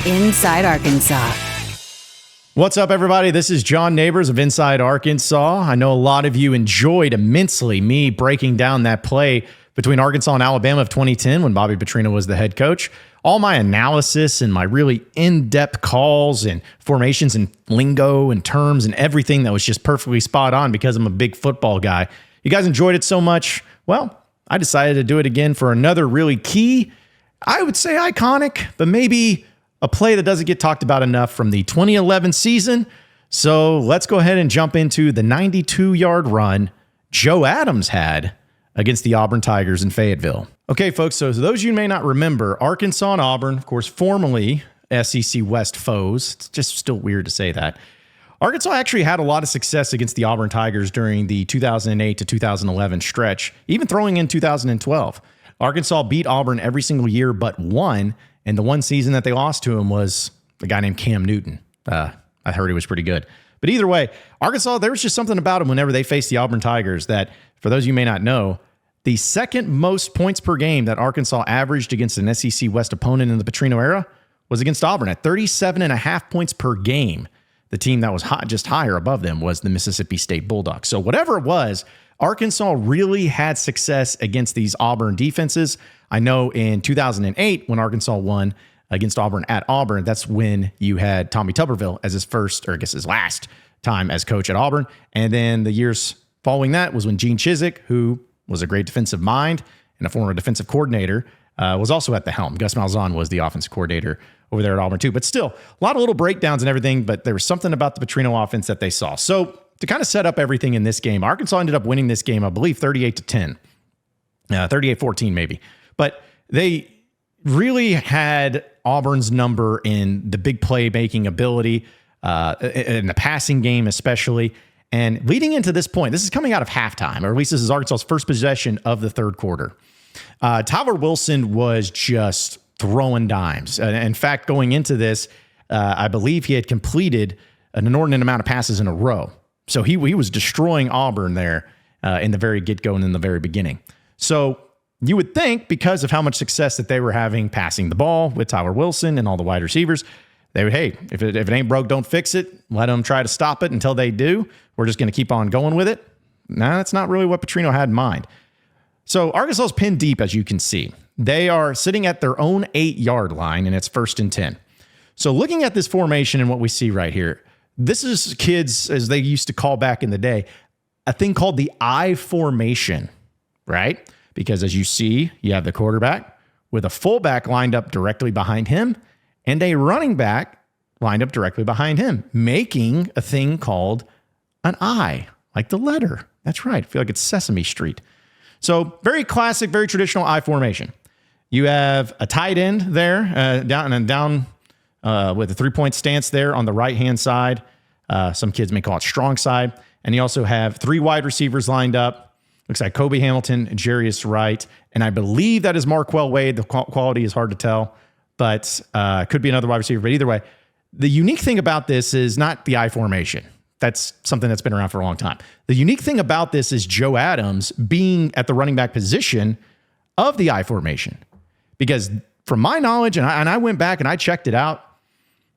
Inside Arkansas. What's up, everybody? This is John Nabors of Inside Arkansas. I know a lot of you enjoyed immensely me breaking down that play between Arkansas and Alabama of 2010 when Bobby Petrino was the head coach. All my analysis and my really in-depth calls and formations and lingo and terms and everything that was just perfectly spot on because I'm a big football guy. You guys enjoyed it so much. Well, I decided to do it again for another really key, I would say iconic, but maybe a play that doesn't get talked about enough from the 2011 season. So let's go ahead and jump into the 92-yard run Joe Adams had against the Auburn Tigers in Fayetteville. Okay, folks, so those of you who may not remember, Arkansas and Auburn, of course, formerly SEC West foes. It's just still weird to say that. Arkansas actually had a lot of success against the Auburn Tigers during the 2008 to 2011 stretch, even throwing in 2012. Arkansas beat Auburn every single year but one, and the one season that they lost to him was a guy named Cam Newton. I heard he was pretty good. But either way, Arkansas, there was just something about him whenever they faced the Auburn Tigers that, for those of you who may not know, the second most points per game that Arkansas averaged against an SEC West opponent in the Petrino era was against Auburn at 37.5 points per game. The team that was just higher above them was the Mississippi State Bulldogs. So whatever it was, Arkansas really had success against these Auburn defenses. I know in 2008, when Arkansas won against Auburn at Auburn, that's when you had Tommy Tuberville as his first, or I guess his last time as coach at Auburn. And then the years following that was when Gene Chizik, who was a great defensive mind and a former defensive coordinator, was also at the helm. Gus Malzahn was the offensive coordinator over there at Auburn too. But still, a lot of little breakdowns and everything, but there was something about the Petrino offense that they saw. So to kind of set up everything in this game, Arkansas ended up winning this game, I believe, 38-10. 38-14 maybe. But they really had Auburn's number in the big play-making ability, in the passing game especially. And leading into this point, this is coming out of halftime, or at least this is Arkansas's first possession of the third quarter. Tyler Wilson was just throwing dimes. In fact, going into this, I believe he had completed an inordinate amount of passes in a row. So he was destroying Auburn there in the very get-go and in the very beginning. So you would think, because of how much success that they were having passing the ball with Tyler Wilson and all the wide receivers, they would, hey, if it ain't broke, don't fix it. Let them try to stop it until they do. We're just going to keep on going with it. No, that's not really what Petrino had in mind. So Arkansas is pinned deep, as you can see. They are sitting at their own 8-yard line, and it's 1st and 10. So looking at this formation and what we see right here, this is kids, as they used to call back in the day, a thing called the I formation, right? Because as you see, you have the quarterback with a fullback lined up directly behind him and a running back lined up directly behind him, making a thing called an I, like the letter. That's right. I feel like it's Sesame Street. So very classic, very traditional I formation. You have a tight end there, down with a 3-point stance there on the right-hand side. Some kids may call it strong side. And you also have 3 wide receivers lined up. Looks like Kobe Hamilton and Jarius Wright. And I believe that is Marquell Wade. The quality is hard to tell, but could be another wide receiver. But either way, the unique thing about this is not the I formation. That's something that's been around for a long time. The unique thing about this is Joe Adams being at the running back position of the I formation. Because from my knowledge, and I went back and I checked it out,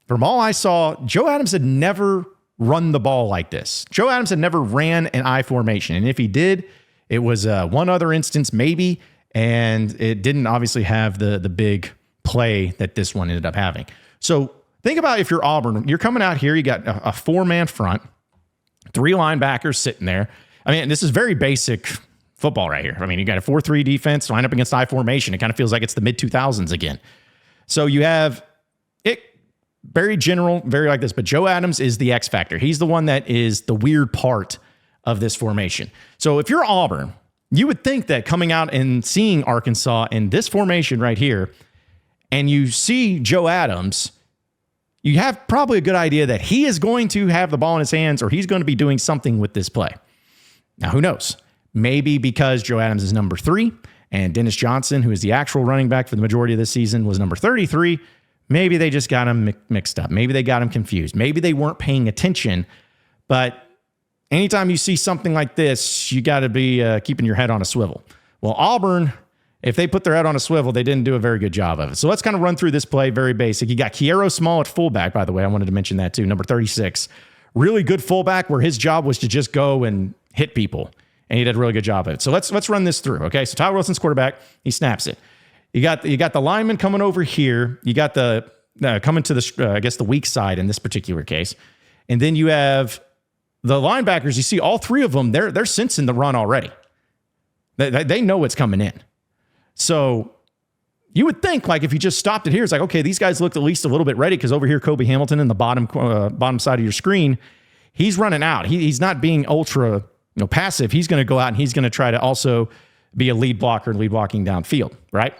from all I saw, Joe Adams had never run the ball like this. Joe Adams had never ran an I formation. And if he did, it was one other instance maybe, and it didn't obviously have the big play that this one ended up having. So think about if you're Auburn, you're coming out here, you got a 4-man front, 3 linebackers sitting there. I mean, this is very basic football right here. I mean, you got a 4-3 defense lined up against I formation. It kind of feels like it's the mid-2000s again. So you have it very general, very like this, but Joe Adams is the X factor. He's the one that is the weird part of this formation. So if you're Auburn, you would think that coming out and seeing Arkansas in this formation right here, and you see Joe Adams, you have probably a good idea that he is going to have the ball in his hands or he's going to be doing something with this play. Now, who knows? Maybe because Joe Adams is number 3 and Dennis Johnson, who is the actual running back for the majority of this season, was number 33. Maybe they just got him mixed up. Maybe they got him confused. Maybe they weren't paying attention. But anytime you see something like this, you got to be keeping your head on a swivel. Well, Auburn If they put their head on a swivel, they didn't do a very good job of it. So let's kind of run through this play, very basic. You got Kiero Small at fullback, by the way. I wanted to mention that too, number 36. Really good fullback where his job was to just go and hit people. And he did a really good job of it. So let's run this through, okay? So Tyler Wilson's quarterback. He snaps it. You got the lineman coming over here. You got the coming to the, I guess, the weak side in this particular case. And then you have the linebackers. You see all three of them, they're sensing the run already. They know what's coming in. So you would think, like, if you just stopped it here, it's like, okay, these guys looked at least a little bit ready because over here, Kobe Hamilton in the bottom side of your screen, he's running out. He's not being ultra passive. He's going to go out and he's going to try to also be a lead blocker, lead blocking downfield, right?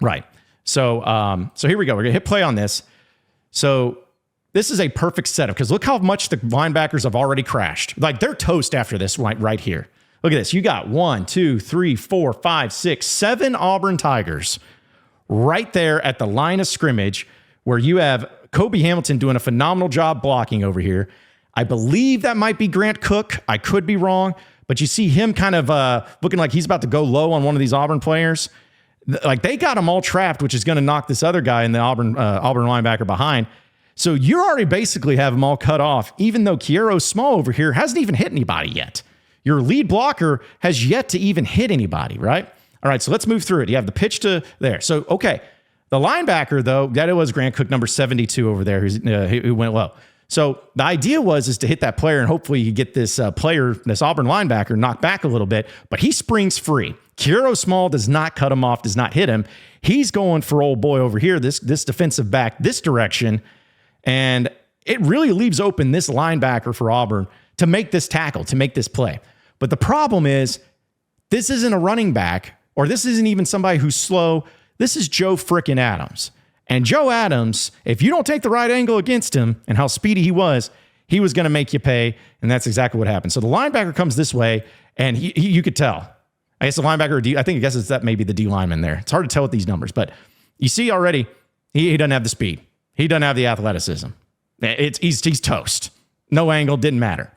Right. So here we go. We're going to hit play on this. So this is a perfect setup because look how much the linebackers have already crashed. Like, they're toast after this right here. Look at this. You got 1, 2, 3, 4, 5, 6, 7 Auburn Tigers right there at the line of scrimmage where you have Kobe Hamilton doing a phenomenal job blocking over here. I believe that might be Grant Cook. I could be wrong, but you see him kind of looking like he's about to go low on one of these Auburn players. Like, they got him all trapped, which is going to knock this other guy in the Auburn linebacker behind. So you already basically have them all cut off, even though Kiero Small over here hasn't even hit anybody yet. Your lead blocker has yet to even hit anybody, right? All right, so let's move through it. You have the pitch to there. So, okay, the linebacker, though, that it was Grant Cook, number 72 over there, who went low. So the idea is to hit that player, and hopefully you get this player, this Auburn linebacker, knocked back a little bit, but he springs free. Kiero Small does not cut him off, does not hit him. He's going for old boy over here, this defensive back, this direction, and it really leaves open this linebacker for Auburn to make this tackle, to make this play. But the problem is, this isn't a running back, or this isn't even somebody who's slow. This is Joe frickin' Adams. And Joe Adams, if you don't take the right angle against him and how speedy he was going to make you pay, and that's exactly what happened. So the linebacker comes this way, and you could tell. I guess the linebacker, I guess it's that maybe the D lineman there. It's hard to tell with these numbers, but you see already, he doesn't have the speed. He doesn't have the athleticism. He's toast. No angle, didn't matter.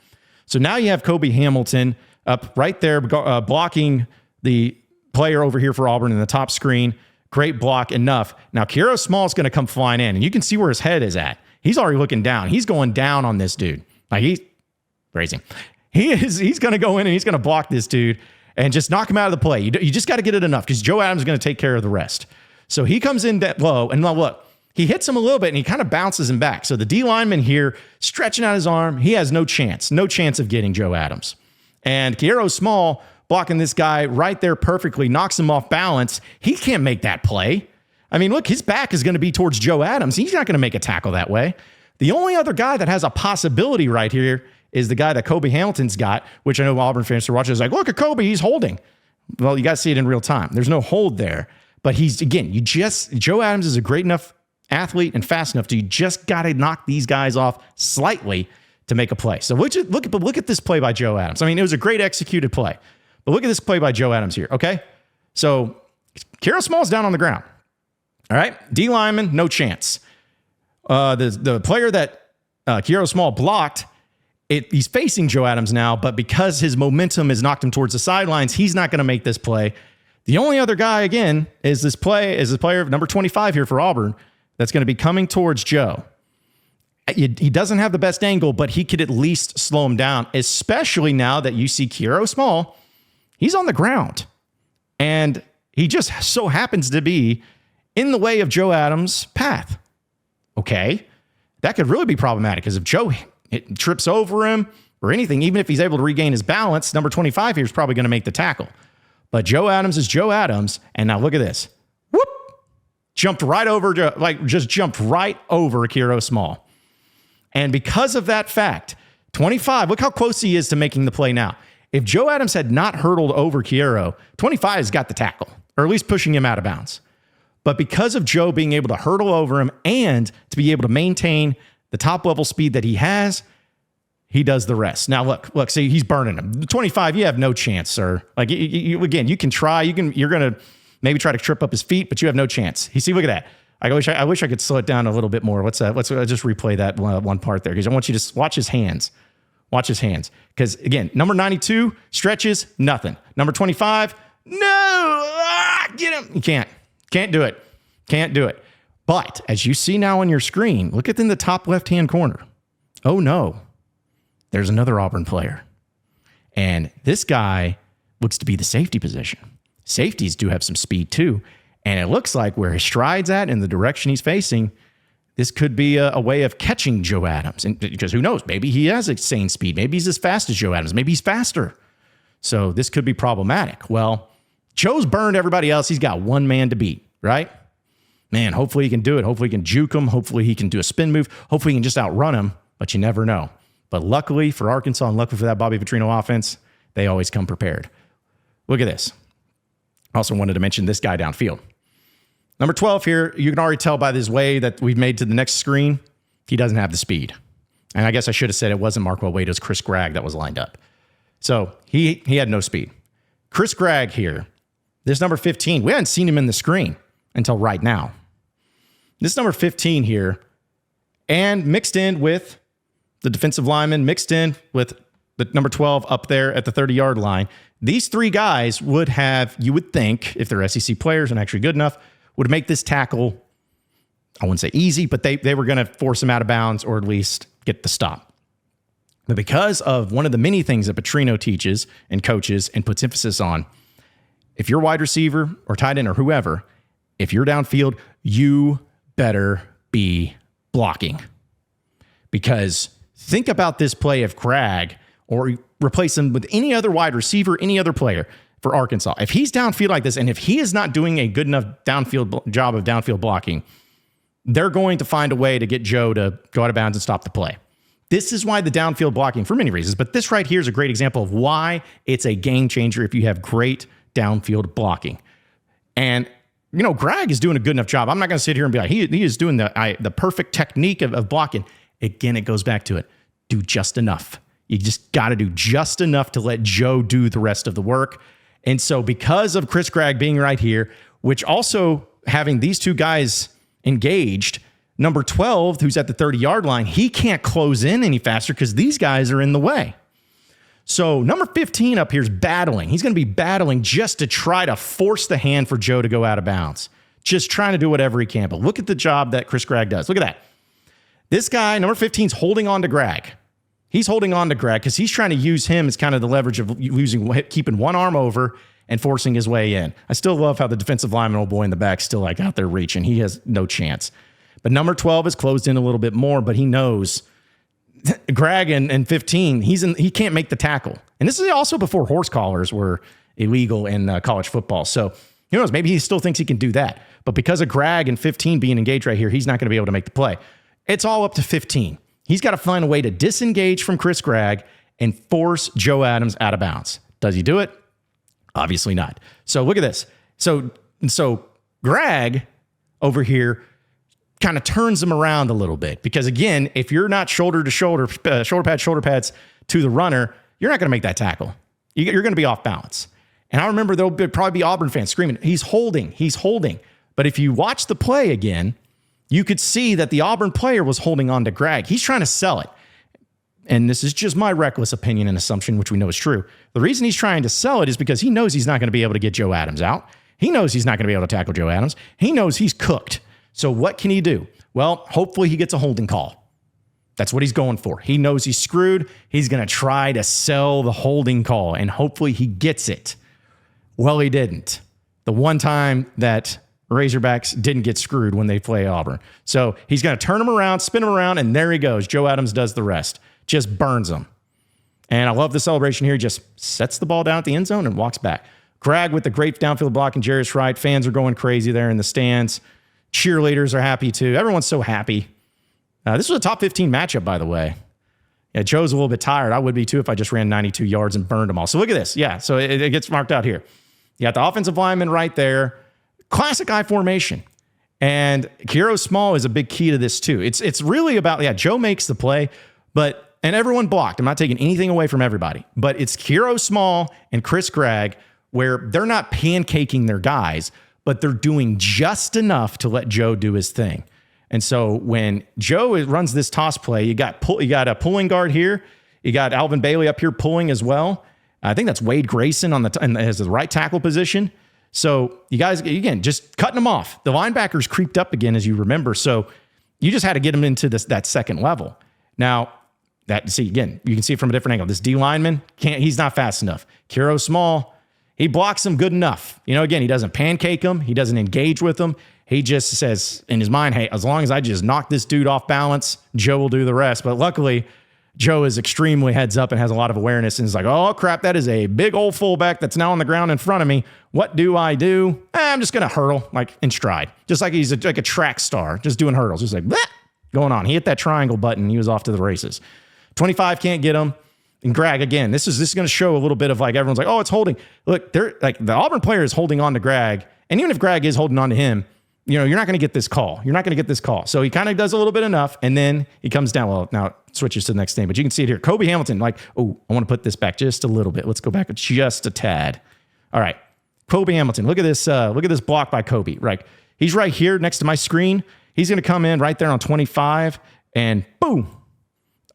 So now you have Kobe Hamilton up right there, blocking the player over here for Auburn in the top screen. Great block, enough. Now, Kiero Small is going to come flying in, and you can see where his head is at. He's already looking down. He's going down on this dude. Like, he's crazy. He's going to go in and he's going to block this dude and just knock him out of the play. You just got to get it enough because Joe Adams is going to take care of the rest. So he comes in that low, and now look, he hits him a little bit, and he kind of bounces him back. So the D lineman here, stretching out his arm, he has no chance of getting Joe Adams. And Kiero Small blocking this guy right there perfectly, knocks him off balance. He can't make that play. I mean, look, his back is going to be towards Joe Adams. He's not going to make a tackle that way. The only other guy that has a possibility right here is the guy that Kobe Hamilton's got, which I know Auburn fans are watching. Is like, look at Kobe, he's holding. Well, you got to see it in real time. There's no hold there. But Joe Adams is a great enough athlete and fast enough to, you just got to knock these guys off slightly to make a play. So look at this play by Joe Adams. I mean, it was a great executed play. But look at this play by Joe Adams here, okay? So Kiero Small's down on the ground. All right? D lineman, no chance. The player that Kiero Small blocked, he's facing Joe Adams now, but because his momentum has knocked him towards the sidelines, he's not going to make this play. The only other guy, again, is the player of number 25 here for Auburn that's going to be coming towards Joe. He doesn't have the best angle, but he could at least slow him down, especially now that you see Kiero Small. He's on the ground, and he just so happens to be in the way of Joe Adams' path. Okay, that could really be problematic because if Joe trips over him or anything, even if he's able to regain his balance, number 25 here is probably going to make the tackle. But Joe Adams is Joe Adams, and now look at this. Whoop! Jumped right over Kiero Small. And because of that fact, 25, look how close he is to making the play now. If Joe Adams had not hurdled over Kiero, 25 has got the tackle, or at least pushing him out of bounds. But because of Joe being able to hurdle over him and to be able to maintain the top level speed that he has, he does the rest. Now, look, see, he's burning him. 25, you have no chance, sir. Like, you can try. You're going to maybe try to trip up his feet, but you have no chance. You see, look at that. I wish I could slow it down a little bit more. Let's just replay that one part there because I want you to watch his hands. Watch his hands. Because, again, number 92 stretches, nothing. Number 25 Get him. You can't do it. Can't do it. But as you see now on your screen, look at in the top left-hand corner. Oh no, there's another Auburn player. And this guy looks to be the safety position. Safeties do have some speed too. And it looks like where his stride's at and the direction he's facing, this could be a way of catching Joe Adams. And because who knows, maybe he has insane speed. Maybe he's as fast as Joe Adams. Maybe he's faster. So this could be problematic. Well, Joe's burned everybody else. He's got one man to beat, right? Man, hopefully he can do it. Hopefully he can juke him. Hopefully he can do a spin move. Hopefully he can just outrun him, but you never know. But luckily for Arkansas and luckily for that Bobby Petrino offense, they always come prepared. Look at this. I also wanted to mention this guy downfield. Number 12 here, you can already tell by this way that we've made to the next screen, he doesn't have the speed. And I guess I should have said it wasn't Markwell Wade, it was Chris Gregg that was lined up. So he had no speed. Chris Gregg here, this number 15, we hadn't seen him in the screen until right now. This number 15 here, and mixed in with the defensive lineman, mixed in with the number 12 up there at the 30-yard line. These three guys would have, you would think, if they're SEC players and actually good enough, would make this tackle, I wouldn't say easy, but they were going to force him out of bounds or at least get the stop. But because of one of the many things that Petrino teaches and coaches and puts emphasis on, if you're wide receiver or tight end or whoever, if you're downfield, you better be blocking. Because think about this play of Gregg or replace him with any other wide receiver, any other player for Arkansas. If he's downfield like this, and if he is not doing a good enough job of downfield blocking, they're going to find a way to get Joe to go out of bounds and stop the play. This is why the downfield blocking, for many reasons, but this right here is a great example of why it's a game changer if you have great downfield blocking. And you know, Gregg is doing a good enough job. I'm not going to sit here and be like, he is doing the perfect technique of blocking. Again, it goes back to it. Do just enough. You just got to do just enough to let Joe do the rest of the work. And so because of Chris Gregg being right here, which also having these two guys engaged, number 12, who's at the 30-yard line, he can't close in any faster because these guys are in the way. So number 15 up here is battling. He's going to be battling just to try to force the hand for Joe to go out of bounds. Just trying to do whatever he can. But look at the job that Chris Gregg does. Look at that. This guy, number 15, is holding on to Gregg. He's holding on to Gregg because he's trying to use him as kind of the leverage of keeping one arm over and forcing his way in. I still love how the defensive lineman, old boy in the back, still like out there reaching. He has no chance. But number 12 is closed in a little bit more, but he knows Gregg and 15, he can't make the tackle. And this is also before horse collars were illegal in college football. So who knows, maybe he still thinks he can do that. But because of Gregg and 15 being engaged right here, he's not going to be able to make the play. It's all up to 15. He's got to find a way to disengage from Chris Gregg and force Joe Adams out of bounds. Does he do it? Obviously not. So look at this. So Gregg over here kind of turns him around a little bit because, again, if you're not shoulder to shoulder, shoulder pads to the runner, you're not going to make that tackle. You're going to be off balance. And I remember there'll probably be Auburn fans screaming, he's holding. But if you watch the play again, you could see that the Auburn player was holding on to Gregg. He's trying to sell it. And this is just my reckless opinion and assumption, which we know is true. The reason he's trying to sell it is because he knows he's not going to be able to get Joe Adams out. He knows he's not going to be able to tackle Joe Adams. He knows he's cooked. So what can he do? Well, hopefully he gets a holding call. That's what he's going for. He knows he's screwed. He's going to try to sell the holding call, and hopefully he gets it. Well, he didn't. The one time that Razorbacks didn't get screwed when they play Auburn. So he's going to turn him around, spin him around, and there he goes. Joe Adams does the rest. Just burns him. And I love the celebration here. He just sets the ball down at the end zone and walks back. Gregg with the great downfield block and Jarius Wright. Fans are going crazy there in the stands. Cheerleaders are happy too. Everyone's so happy. This was a top 15 matchup, by the way. Yeah, Joe's a little bit tired. I would be too if I just ran 92 yards and burned them all. So look at this. Yeah, so it gets marked out here. You got the offensive lineman right there. Classic I formation. And Kiro Small is a big key to this too. It's really about, Joe makes the play, and everyone blocked. I'm not taking anything away from everybody. But it's Kiro Small and Chris Gregg where they're not pancaking their guys, but they're doing just enough to let Joe do his thing. And so when Joe runs this toss play, you got a pulling guard here. You got Alvin Bailey up here pulling as well. I think that's Wade Grayson as the right tackle position. So you guys, again, just cutting them off. The linebackers creeped up again, as you remember. So you just had to get them into that second level. Now, again, you can see it from a different angle. This D lineman, he's not fast enough. Kiro Small, he blocks him good enough. Again, he doesn't pancake him. He doesn't engage with him. He just says in his mind, hey, as long as I just knock this dude off balance, Joe will do the rest. But luckily, Joe is extremely heads up and has a lot of awareness and is like, oh, crap, that is a big old fullback that's now on the ground in front of me. What do I do? I'm just going to hurdle like in stride, just like he's like a track star, just doing hurdles, just like, bleh, going on. He hit that triangle button. He was off to the races. 25 can't get him. And Greg, again, this is going to show a little bit of like everyone's like, oh, it's holding. Look, they're like the Auburn player is holding on to Greg. And even if Greg is holding on to him, you're not going to get this call. You're not going to get this call. So he kind of does a little bit enough, and then he comes down. Well, now it switches to the next thing, but you can see it here. Kobe Hamilton, like, oh, I want to put this back just a little bit. Let's go back just a tad. All right. Kobe Hamilton, look at this block by Kobe. Right. He's right here next to my screen. He's going to come in right there on 25, and boom.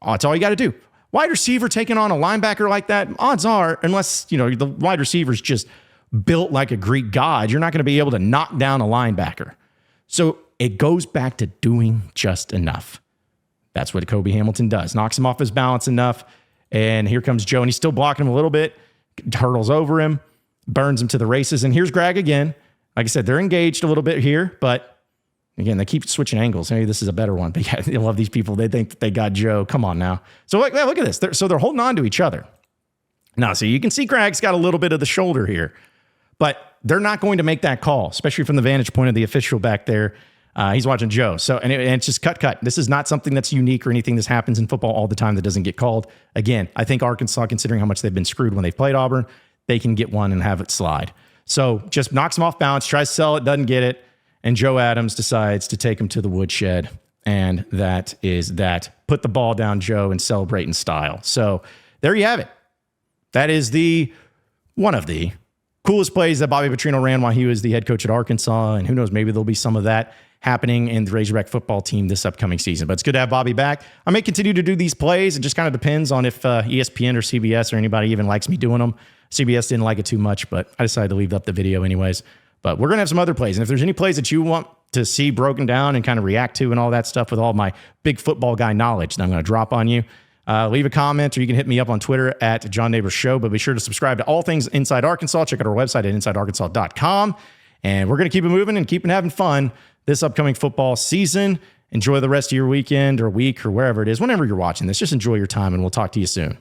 Oh, that's all you got to do. Wide receiver taking on a linebacker like that, odds are, unless, the wide receiver's just built like a Greek god, you're not going to be able to knock down a linebacker. So it goes back to doing just enough. That's what Kobe Hamilton does. Knocks him off his balance enough. And here comes Joe, and he's still blocking him a little bit. Hurdles over him, burns him to the races. And here's Greg again. Like I said, they're engaged a little bit here, but again, they keep switching angles. Maybe this is a better one. But yeah, they love these people. They think that they got Joe. Come on now. So look at this. They're holding on to each other. Now, so you can see Greg's got a little bit of the shoulder here. But they're not going to make that call, especially from the vantage point of the official back there. He's watching Joe. So, and it's just cut. This is not something that's unique or anything that happens in football all the time that doesn't get called. Again, I think Arkansas, considering how much they've been screwed when they've played Auburn, they can get one and have it slide. So just knocks him off balance, tries to sell it, doesn't get it. And Joe Adams decides to take him to the woodshed. And that is that. Put the ball down, Joe, and celebrate in style. So there you have it. That is one of the coolest plays that Bobby Petrino ran while he was the head coach at Arkansas. And who knows, maybe there'll be some of that happening in the Razorback football team this upcoming season. But it's good to have Bobby back. I may continue to do these plays. It just kind of depends on if ESPN or CBS or anybody even likes me doing them. CBS didn't like it too much, but I decided to leave up the video anyways. But we're going to have some other plays. And if there's any plays that you want to see broken down and kind of react to and all that stuff with all my big football guy knowledge that I'm going to drop on you, leave a comment, or you can hit me up on Twitter at John Nabors Show. But be sure to subscribe to all things Inside Arkansas. Check out our website at insidearkansas.com. And we're going to keep it moving and keep having fun this upcoming football season. Enjoy the rest of your weekend or week or wherever it is, whenever you're watching this. Just enjoy your time, and we'll talk to you soon.